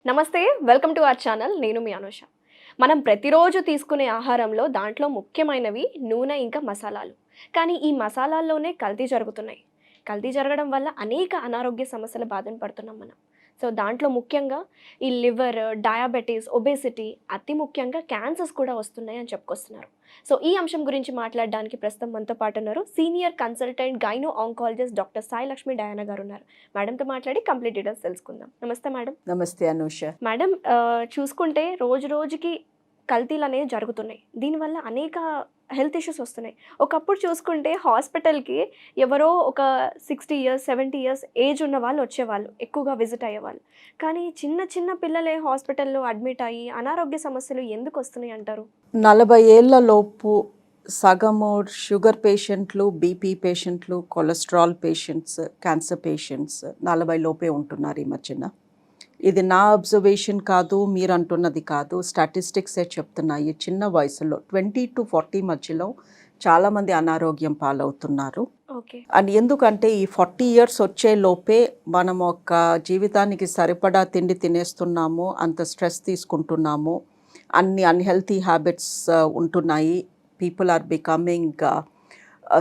నమస్తే, welcome to our channel. నేను మీ అనుష. మనం ప్రతిరోజు తీసుకునే ఆహారంలో దాంట్లో ముఖ్యమైనవి నూనె ఇంకా మసాలాలు. కానీ ఈ మసాలాల్లోనే కల్తీ జరుగుతున్నాయి. కల్తీ జరగడం వల్ల అనేక అనారోగ్య సమస్యల బాధను పడుతున్నాం మనం. సో దాంట్లో ముఖ్యంగా ఈ లివర్, డయాబెటీస్, ఒబేసిటీ, అతి ముఖ్యంగా క్యాన్సర్స్ కూడా వస్తున్నాయి అని చెప్పుకొస్తున్నారు. సో ఈ అంశం గురించి మాట్లాడడానికి ప్రస్తుతం మనతో పాటు ఉన్నారు senior consultant gynae oncologist doctor Sai Lakshmi Diana గారు ఉన్నారు. మేడంతో మాట్లాడి కంప్లీట్ డీటెయిల్స్ తెలుసుకుందాం. నమస్తే మేడం. నమస్తే అనూష. మేడం, చూసుకుంటే రోజు రోజుకి కల్తీలు అనేవి జరుగుతున్నాయి. దీనివల్ల అనేక హెల్త్ ఇష్యూస్ వస్తున్నాయి. ఒకప్పుడు చూసుకుంటే హాస్పిటల్కి ఎవరో ఒక 60 ఇయర్స్ 70 ఇయర్స్ ఏజ్ ఉన్న వాళ్ళు వచ్చేవాళ్ళు, ఎక్కువగా విజిట్ అయ్యేవాళ్ళు. కానీ చిన్న చిన్న పిల్లలే హాస్పిటల్లో అడ్మిట్ అయ్యి అనారోగ్య సమస్యలు ఎందుకు వస్తున్నాయి అంటారు? 40 ఏళ్ల లోపు సగము షుగర్ పేషెంట్లు, బీపీ పేషెంట్లు, కొలెస్ట్రాల్ పేషెంట్స్, క్యాన్సర్ పేషెంట్స్ 40 లోపే ఉంటున్నారు ఈ మధ్యన. ఇది నా అబ్జర్వేషన్ కాదు, మీరు అంటున్నది కాదు, స్టాటిస్టిక్సే చెప్తున్నాయి. చిన్న వయసులో 20 to 40 మధ్యలో చాలామంది అనారోగ్యం పాలవుతున్నారు. అండ్ ఎందుకంటే ఈ 40 ఇయర్స్ వచ్చే లోపే మనం ఒక జీవితానికి సరిపడా తిండి తినేస్తున్నాము, అంత స్ట్రెస్ తీసుకుంటున్నాము, అన్ని అన్హెల్తీ హ్యాబిట్స్ ఉంటున్నాయి. People are becoming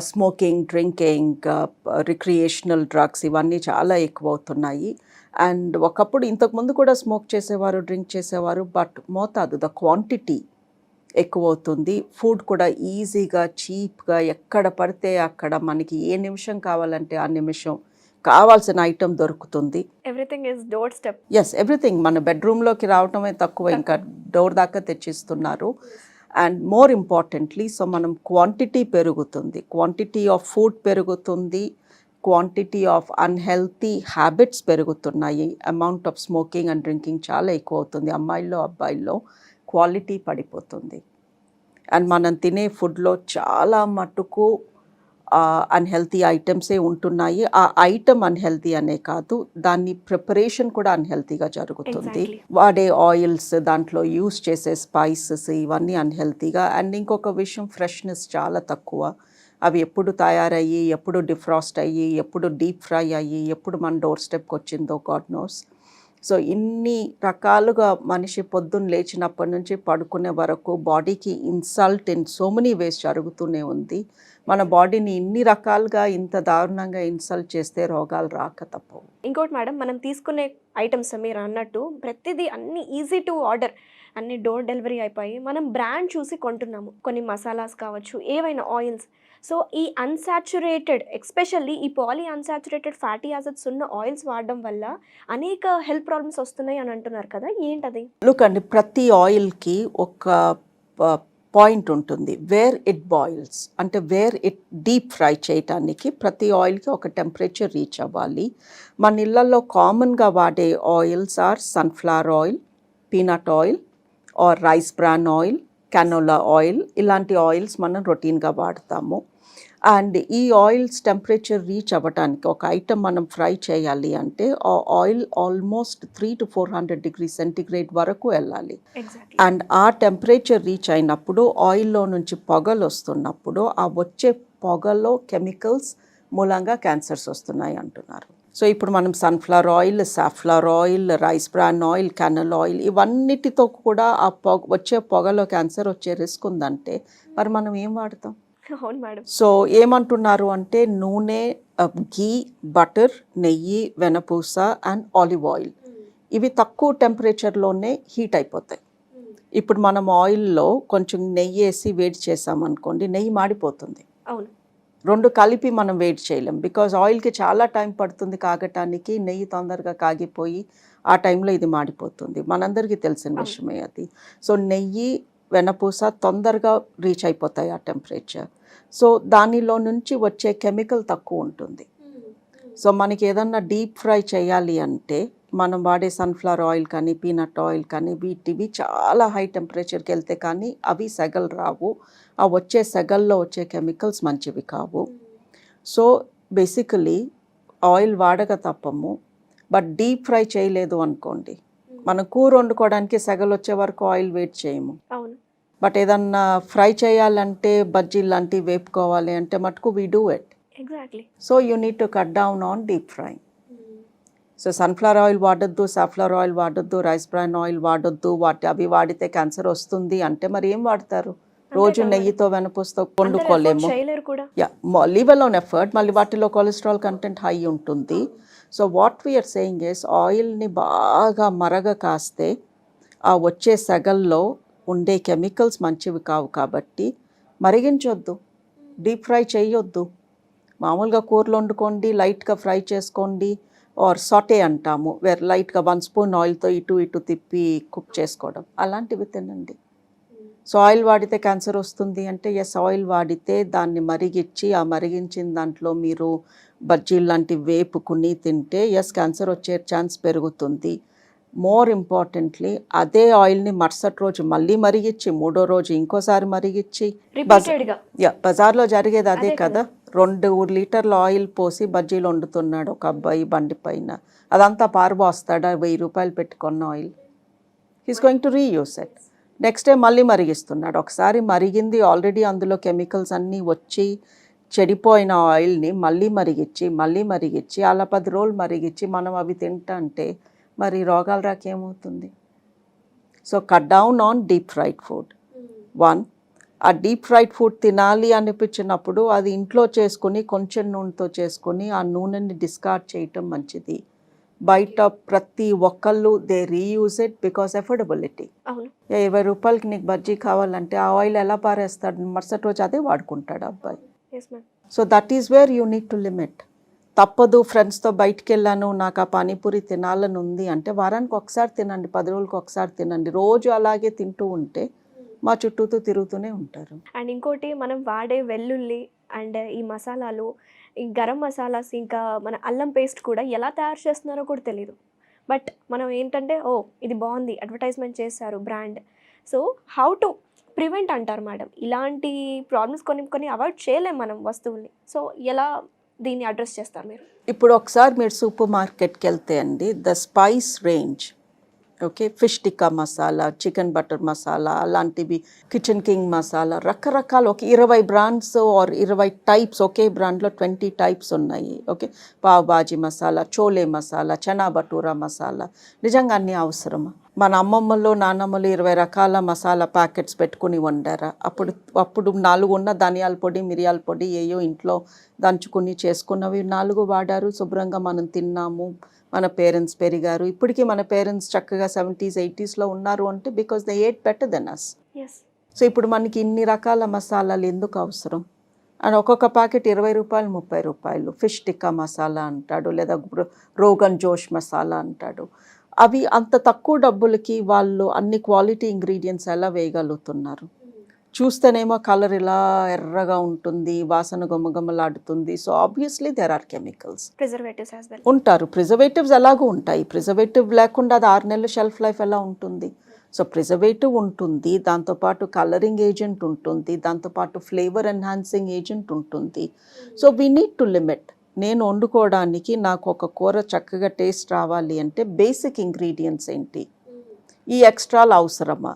smoking, drinking, recreational drugs ఇవన్నీ చాలా ఎక్కువ అవుతున్నాయి. అండ్ ఒకప్పుడు ఇంతకుముందు కూడా స్మోక్ చేసేవారు, డ్రింక్ చేసేవారు, బట్ మోతాదు ద క్వాంటిటీ ఎక్కువ అవుతుంది. ఫుడ్ కూడా ఈజీగా, చీప్గా ఎక్కడ పడితే అక్కడ మనకి ఏ నిమిషం కావాలంటే ఆ నిమిషం కావాల్సిన ఐటెం దొరుకుతుంది. Everything is door step. Yes, everything మన బెడ్రూమ్లోకి రావటమే తక్కువ, ఇంకా డోర్ దాకా తెచ్చిస్తున్నారు. అండ్ మోర్ ఇంపార్టెంట్లీ, సో మనం క్వాంటిటీ పెరుగుతుంది, క్వాంటిటీ ఆఫ్ ఫుడ్ పెరుగుతుంది, క్వాంటిటీ ఆఫ్ అన్హెల్తీ హ్యాబిట్స్ పెరుగుతున్నాయి. Amount of smoking and drinking చాలా ఎక్కువ అవుతుంది. అమ్మాయిల్లో అబ్బాయిల్లో క్వాలిటీ పడిపోతుంది. అండ్ మనం తినే ఫుడ్లో చాలా మటుకు అన్హెల్తీ ఐటమ్సే ఉంటున్నాయి. ఆ ఐటమ్ అన్హెల్తీ అనే కాదు, దాన్ని ప్రిపరేషన్ కూడా అన్హెల్తీగా జరుగుతుంది. వాడే ఆయిల్స్, దాంట్లో యూస్ చేసే స్పైసెస్ ఇవన్నీ అన్హెల్తీగా. అండ్ ఇంకొక విషయం, ఫ్రెష్నెస్ చాలా తక్కువ. అవి ఎప్పుడు తయారయ్యి, ఎప్పుడు డిఫ్రాస్ట్ అయ్యి, ఎప్పుడు డీప్ ఫ్రై అయ్యి, ఎప్పుడు మన డోర్ స్టెప్కి వచ్చిందో గాడ్ నోస్. సో ఇన్ని రకాలుగా మనిషి పొద్దున్న లేచినప్పటి నుంచి పడుకునే వరకు బాడీకి insult in so many ways జరుగుతూనే ఉంది. మన బాడీని ఇన్ని రకాలుగా ఇంత దారుణంగా ఇన్సల్ట్ చేస్తే రోగాలు రాక తప్పవు. ఇంకోటి మేడం, మనం తీసుకునే ఐటమ్స్ మీరు అన్నట్టు ప్రతిదీ అన్ని ఈజీ టు ఆర్డర్, అన్ని డోర్ డెలివరీ అయిపోయి మనం బ్రాండ్ చూసి కొంటున్నాము. కొన్ని మసాలాస్ కావచ్చు, ఏవైనా ఆయిల్స్. సో ఈ అన్సాచురేటెడ్, ఎస్పెషల్లీ ఈ పాలీ అన్సాచురేటెడ్ ఫ్యాటీ యాసిడ్స్ ఉన్న ఆయిల్స్ వాడడం వల్ల అనేక హెల్త్ ప్రాబ్లమ్స్ వస్తున్నాయి అని అంటున్నారు కదా, ఏంటది? లుక్ అండి, ప్రతి ఆయిల్కి ఒక పాయింట్ ఉంటుంది, వేర్ ఇట్ బాయిల్స్, అంటే వేర్ ఇట్ డీప్ ఫ్రై చేయటానికి ప్రతి ఆయిల్కి ఒక టెంపరేచర్ రీచ్ అవ్వాలి. మన ఇళ్ళల్లో కామన్గా వాడే oils are sunflower oil, peanut oil or rice bran oil, canola oil. ఇలాంటి ఆయిల్స్ మనం రొటీన్గా వాడతాము. అండ్ ఈ ఆయిల్స్ టెంపరేచర్ రీచ్ అవ్వడానికి, ఒక ఐటమ్ మనం ఫ్రై చేయాలి అంటే ఆ oil almost 300 to 400 degrees centigrade వరకు వెళ్ళాలి. అండ్ ఆ టెంపరేచర్ రీచ్ అయినప్పుడు, ఆయిల్లో నుంచి పొగలు వస్తున్నప్పుడు, ఆ వచ్చే పొగలో కెమికల్స్ మూలంగా క్యాన్సర్స్ వస్తున్నాయి అంటున్నారు. సో ఇప్పుడు మనం sunflower oil, safflower oil, rice bran oil, canola oil ఇవన్నిటితో కూడా ఆ వచ్చే పొగలో క్యాన్సర్ వచ్చే రిస్క్ ఉందంటే మరి మనం ఏం వాడతాం? అవును మేడం. సో ఏమంటున్నారు అంటే నూనె, ఘీ, బటర్, నెయ్యి, వెనపూస అండ్ ఆలివ్ ఆయిల్ ఇవి తక్కువ టెంపరేచర్లోనే హీట్ అయిపోతాయి. ఇప్పుడు మనం ఆయిల్లో కొంచెం నెయ్యి వేసి వేడి చేసామనుకోండి, నెయ్యి మాడిపోతుంది. అవును. రెండు కలిపి మనం వేడి చేయలేం, బికాజ్ ఆయిల్కి చాలా టైం పడుతుంది కాగటానికి. నెయ్యి తొందరగా కాగిపోయి ఆ టైంలో ఇది మాడిపోతుంది, మనందరికీ తెలిసిన విషయమే అది. సో నెయ్యి, వెనపూస తొందరగా రీచ్ అయిపోతాయి ఆ టెంపరేచర్. సో దానిలో నుంచి వచ్చే కెమికల్ తక్కువ ఉంటుంది. సో మనకి ఏదన్నా డీప్ ఫ్రై చేయాలి అంటే మనం వాడే సన్ఫ్లవర్ ఆయిల్ కానీ, పీనట్ ఆయిల్ కానీ, వీటివి చాలా హై టెంపరేచర్కి వెళ్తే కానీ అవి సెగలు రావు. ఆ వచ్చే సెగల్లో వచ్చే కెమికల్స్ మంచివి కావు. సో బేసికలీ ఆయిల్ వాడక తప్పము, బట్ డీప్ ఫ్రై చేయలేదు అనుకోండి, మనం కూర వండుకోవడానికి సెగలు వచ్చే వరకు ఆయిల్ వెయిట్ చేయము. బట్ ఏదన్నా ఫ్రై చేయాలంటే, బజ్జీ లాంటివి వేపుకోవాలి అంటే మటుకు we do it. Exactly. So you need to cut down on deep fry. So sunflower oil వాడొద్దు, సాఫ్లవర్ ఆయిల్ వాడొద్దు, రైస్ బ్రాన్ ఆయిల్ వాడొద్దు, అవి వాడితే క్యాన్సర్ వస్తుంది అంటే మరి ఏం వాడతారు? రోజు నెయ్యితో వెనపూస్తో వండుకోలేము. చేయలేరు కూడా. Yeah, leave alone effort. మళ్ళీ వాటిలో కొలెస్ట్రాల్ కంటెంట్ హై ఉంటుంది. So what we're saying is ఆయిల్ని బాగా మరగ కాస్తే ఆ వచ్చే సెగల్లో ఉండే కెమికల్స్ మంచివి కావు కాబట్టి మరిగించొద్దు, డీప్ ఫ్రై చేయొద్దు. మామూలుగా కూరలు వండుకోండి, లైట్గా ఫ్రై చేసుకోండి, ఆర్ సాటే అంటాము, లైట్గా 1 స్పూన్ ఆయిల్తో ఇటు తిప్పి కుక్ చేసుకోవడం, అలాంటివి తినండి. సో ఆయిల్ వాడితే క్యాన్సర్ వస్తుంది అంటే ఎస్, ఆయిల్ వాడితే దాన్ని మరిగించి ఆ మరిగించిన దాంట్లో మీరు బజ్జీలు లాంటివి వేపుకుని తింటే ఎస్, క్యాన్సర్ వచ్చే ఛాన్స్ పెరుగుతుంది. మోర్ ఇంపార్టెంట్లీ అదే ఆయిల్ని మరుసటి రోజు మళ్ళీ మరిగించి, మూడో రోజు ఇంకోసారి మరిగించి, బజార్లో జరిగేది అదే కదా. 2 లీటర్ల ఆయిల్ పోసి బజ్జీలు వండుతున్నాడు ఒక అబ్బాయి బండి పైన, అదంతా పారబోస్తాడా? 1000 రూపాయలు పెట్టుకున్న oil, he's going to reuse it. Next day మళ్ళీ మరిగిస్తున్నాడు. ఒకసారి మరిగింది ఆల్రెడీ అందులో కెమికల్స్ అన్నీ వచ్చి చెడిపోయిన ఆయిల్ని మళ్ళీ మరిగించి అలా 10 రోజులు మరిగించి మనం అవి తింటా అంటే మరి రోగాలు రాకేమవుతుంది? So cut down on deep fried food. 1, ఆ డీప్ ఫ్రైడ్ ఫుడ్ తినాలి అనిపించినప్పుడు అది ఇంట్లో చేసుకుని కొంచెం నూనెతో చేసుకుని ఆ నూనెని డిస్కార్డ్ చేయటం మంచిది. బయట ప్రతి ఒక్కళ్ళు they reuse it because affordability. 20 రూపాయలకి నీకు బజ్జీ కావాలంటే ఆ ఆయిల్ ఎలా పారేస్తాడు? మరుసటి రోజు అదే వాడుకుంటాడు అబ్బాయి. So that is where you need to limit. తప్పదు, ఫ్రెండ్స్తో బయటికి వెళ్ళాను, నాకు ఆ పానీపూరి తినాలని ఉంది అంటే వారానికి ఒకసారి తినండి, 10 రోజులకు ఒకసారి తినండి. రోజు అలాగే తింటూ ఉంటే మా చుట్టూతో తిరుగుతూనే ఉంటారు. అండ్ ఇంకోటి, మనం వాడే వెల్లుల్లి అండ్ ఈ మసాలాలు, ఈ గరం మసాలాస్, ఇంకా మన అల్లం పేస్ట్ కూడా ఎలా తయారు చేస్తున్నారో కూడా తెలియదు. బట్ మనం ఏంటంటే ఇది బాగుంది, అడ్వర్టైజ్మెంట్ చేశారు brand, so how to prevent అంటారు మేడం. ఇలాంటి ప్రాబ్లమ్స్ కొన్ని అవాయిడ్ చేయలేం మనం వస్తువుల్ని. సో ఎలా దీన్ని అడ్రస్ చేస్తారు మీరు? ఇప్పుడు ఒకసారి మీరు సూపర్ మార్కెట్కి వెళ్తే అండి, the spice range, okay, fish tikka masala, chicken butter masala, అలాంటివి, కిచెన్ కింగ్ మసాలా, రకరకాల ఒక 20 బ్రాండ్స్ ఆర్ 20 టైప్స్, ఒకే బ్రాండ్లో 20 టైప్స్ ఉన్నాయి. ఓకే, పావ్ బాజీ మసాలా, చోలే మసాలా, చనా బటూరా మసాలా, నిజంగా అన్నీ అవసరమా? మన అమ్మమ్మలు నాన్నమ్మలు 20 రకాల మసాలా ప్యాకెట్స్ పెట్టుకుని వండారా? అప్పుడు 4 ఉన్న ధనియాల పొడి, మిరియాల పొడి ఏయో ఇంట్లో దంచుకుని చేసుకున్నవి 4 వాడారు, శుభ్రంగా మనం తిన్నాము, మన పేరెంట్స్ పెరిగారు. ఇప్పటికీ మన పేరెంట్స్ చక్కగా 70s 80sలో ఉన్నారు అంటే because they ate better than us. So ఇప్పుడు మనకి ఇన్ని రకాల మసాలాలు ఎందుకు అవసరం? అండ్ ఒక్కొక్క ప్యాకెట్ 20 రూపాయలు, 30 రూపాయలు. ఫిష్ టిక్కా మసాలా అంటాడు, లేదా రోగన్ జోష్ మసాలా అంటాడు. అవి అంత తక్కువ డబ్బులకి వాళ్ళు అన్ని క్వాలిటీ ఇంగ్రీడియంట్స్ ఎలా వేయగలుగుతున్నారు? చూస్తేనేమో కలర్ ఇలా ఎర్రగా ఉంటుంది, వాసన గుమ్మగుమ్మలాడుతుంది. So obviously there are chemicals, ఉంటారు. ప్రిజర్వేటివ్స్ ఎలాగూ ఉంటాయి. ప్రిజర్వేటివ్ లేకుండా అది 6 నెలల షెల్ఫ్ లైఫ్ ఎలా ఉంటుంది? సో ప్రిజర్వేటివ్ ఉంటుంది, దాంతోపాటు కలరింగ్ ఏజెంట్ ఉంటుంది, దాంతోపాటు ఫ్లేవర్ ఎన్హాన్సింగ్ ఏజెంట్ ఉంటుంది. So we need to limit. నేను వండుకోవడానికి నాకు ఒక కూర చక్కగా టేస్ట్ రావాలి అంటే బేసిక్ ఇంగ్రీడియంట్స్ ఏంటి? ఈ ఎక్స్ట్రాలు అవసరమా?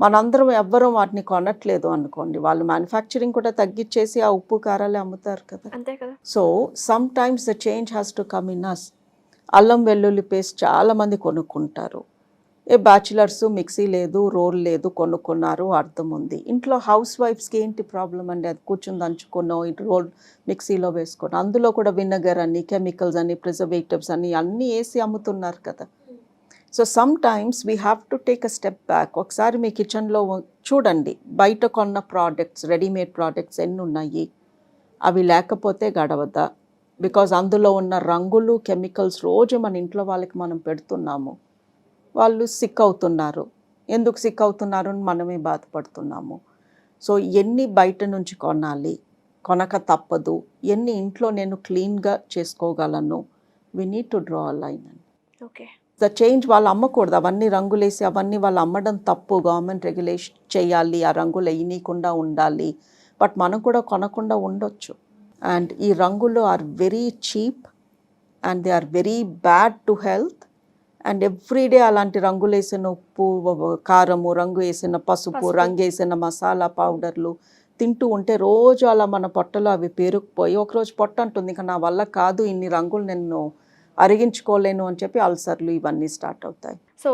మనందరం ఎవ్వరూ వాటిని కొనట్లేదు అనుకోండి, వాళ్ళు మ్యానుఫ్యాక్చరింగ్ కూడా తగ్గించేసి ఆ ఉప్పు కారాలే అమ్ముతారు కదా. అంతే కదా. So sometimes the change has to come in us. అల్లం వెల్లుల్లి పేస్ట్ చాలామంది కొనుక్కుంటారు. బ్యాచులర్స్ మిక్సీ లేదు, రోల్ లేదు, కొనుక్కున్నారు, అర్థం ఉంది. ఇంట్లో హౌస్ వైఫ్స్కి ఏంటి ప్రాబ్లం అండి? అది కూర్చొని దంచుకున్నో రోల్ మిక్సీలో వేసుకోవడం, అందులో కూడా వినగర్ అని, కెమికల్స్ అని, ప్రిజర్వేటివ్స్ అని అన్నీ వేసి అమ్ముతున్నారు కదా. So some times we have to take a step back. ఒకసారి మీ కిచెన్లో చూడండి, బయట కొన్న ప్రోడక్ట్స్, రెడీమేడ్ ప్రోడక్ట్స్ ఎన్ని ఉన్నాయి, అవి లేకపోతే గడవద్దా? బికాజ్ అందులో ఉన్న రంగులు, కెమికల్స్ రోజు మన ఇంట్లో వాళ్ళకి మనం పెడుతున్నాము, వాళ్ళు సిక్ అవుతున్నారు. ఎందుకు సిక్ అవుతున్నారు అని మనమే బాధపడుతున్నాము. సో ఎన్ని బయట నుంచి కొనాలి, కొనక తప్పదు, ఎన్ని ఇంట్లో నేను క్లీన్గా చేసుకోగలను, we need to draw a line అండి. ఓకే, ద చేంజ్ వాళ్ళు అమ్మకూడదు. అవన్నీ రంగులేసి అవన్నీ వాళ్ళు అమ్మడం తప్పు. గవర్నమెంట్ రెగ్యులేషన్ చేయాలి, ఆ రంగులు వేయనీయకుండా ఉండాలి. బట్ మనం కూడా కొనకుండా ఉండొచ్చు. అండ్ ఈ రంగులు are very cheap and they are very bad to health. And everyday అలాంటి రంగులు వేసిన ఉప్పు, కారము, రంగు వేసిన పసుపు, రంగు వేసిన మసాలా పౌడర్లు తింటూ ఉంటే రోజు అలా మన పొట్టలో అవి పేరుకుపోయి ఒకరోజు పొట్ట అంటుంది, ఇంకా నా వల్ల కాదు ఇన్ని రంగులు నేను అరిగించుకోలేను అని చెప్పి అల్సర్లు ఇవన్నీ స్టార్ట్ అవుతాయి. సో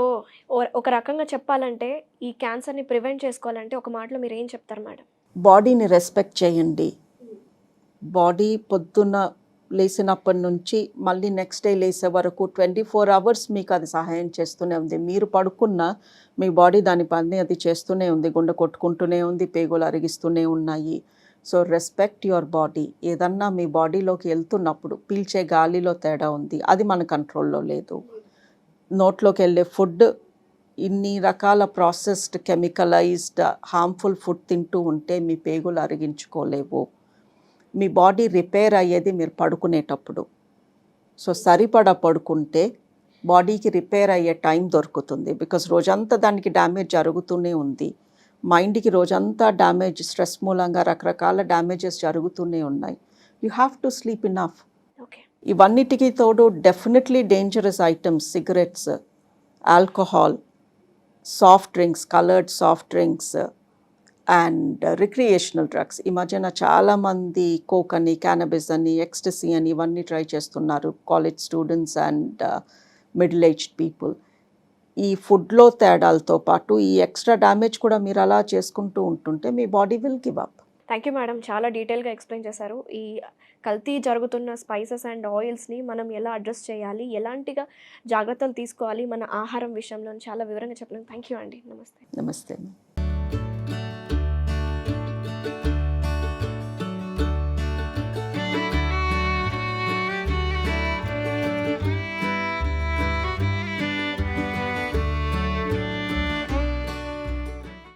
ఒక రకంగా చెప్పాలంటే ఈ క్యాన్సర్ని ప్రివెంట్ చేసుకోవాలంటే ఒక మాటలో మీరు ఏం చెప్తారు మేడం? బాడీని రెస్పెక్ట్ చేయండి. బాడీ పొద్దున్న లేచినప్పటి నుంచి మళ్ళీ నెక్స్ట్ డే లేసే వరకు 24 అవర్స్ మీకు అది సహాయం చేస్తూనే ఉంది. మీరు పడుకున్న మీ బాడీ దాని పని అది చేస్తూనే ఉంది. గుండె కొట్టుకుంటూనే ఉంది, పేగులు అరిగిస్తూనే ఉన్నాయి. So respect your body. ఏదన్నా మీ బాడీలోకి వెళ్తున్నప్పుడు పీల్చే గాలిలో తేడా ఉంది, అది మన కంట్రోల్లో లేదు. నోట్లోకి వెళ్ళే ఫుడ్ ఇన్ని రకాల ప్రాసెస్డ్ కెమికలైజ్డ్ హార్మ్ఫుల్ ఫుడ్ తింటూ ఉంటే మీ పేగులు అరిగించుకోలేవు. మీ బాడీ రిపేర్ అయ్యేది మీరు పడుకునేటప్పుడు. సో సరిపడా పడుకుంటే బాడీకి రిపేర్ అయ్యే టైం దొరుకుతుంది. బికాస్ రోజంతా దానికి డ్యామేజ్ జరుగుతూనే ఉంది. మైండ్కి రోజంతా డ్యామేజ్, స్ట్రెస్ మూలంగా రకరకాల డ్యామేజెస్ జరుగుతూనే ఉన్నాయి. You have to sleep enough. Okay. ఇవన్నిటికీ తోడు definitely dangerous items, cigarettes, alcohol, soft drinks, coloured soft drinks and recreational drugs. ఈ మధ్యన చాలామంది కోక్ అని, క్యానబిస్ అని, ఎక్స్టసీ అని ఇవన్నీ ట్రై చేస్తున్నారు, college students and middle aged people. ఈ ఫుడ్లో తేడాలతో పాటు ఈ ఎక్స్ట్రా డ్యామేజ్ కూడా మీరు అలా చేసుకుంటూ ఉంటుంటే మీ body will give up. Thank you madam, చాలా డీటెయిల్గా ఎక్స్ప్లెయిన్ చేశారు. ఈ కల్తీ జరుగుతున్న స్పైసెస్ అండ్ ఆయిల్స్ని మనం ఎలా అడ్రస్ చేయాలి, ఎలాంటిగా జాగ్రత్తలు తీసుకోవాలి మన ఆహారం విషయంలో చాలా వివరంగా చెప్పలేదు. థ్యాంక్ యూ అండి. నమస్తే. నమస్తే.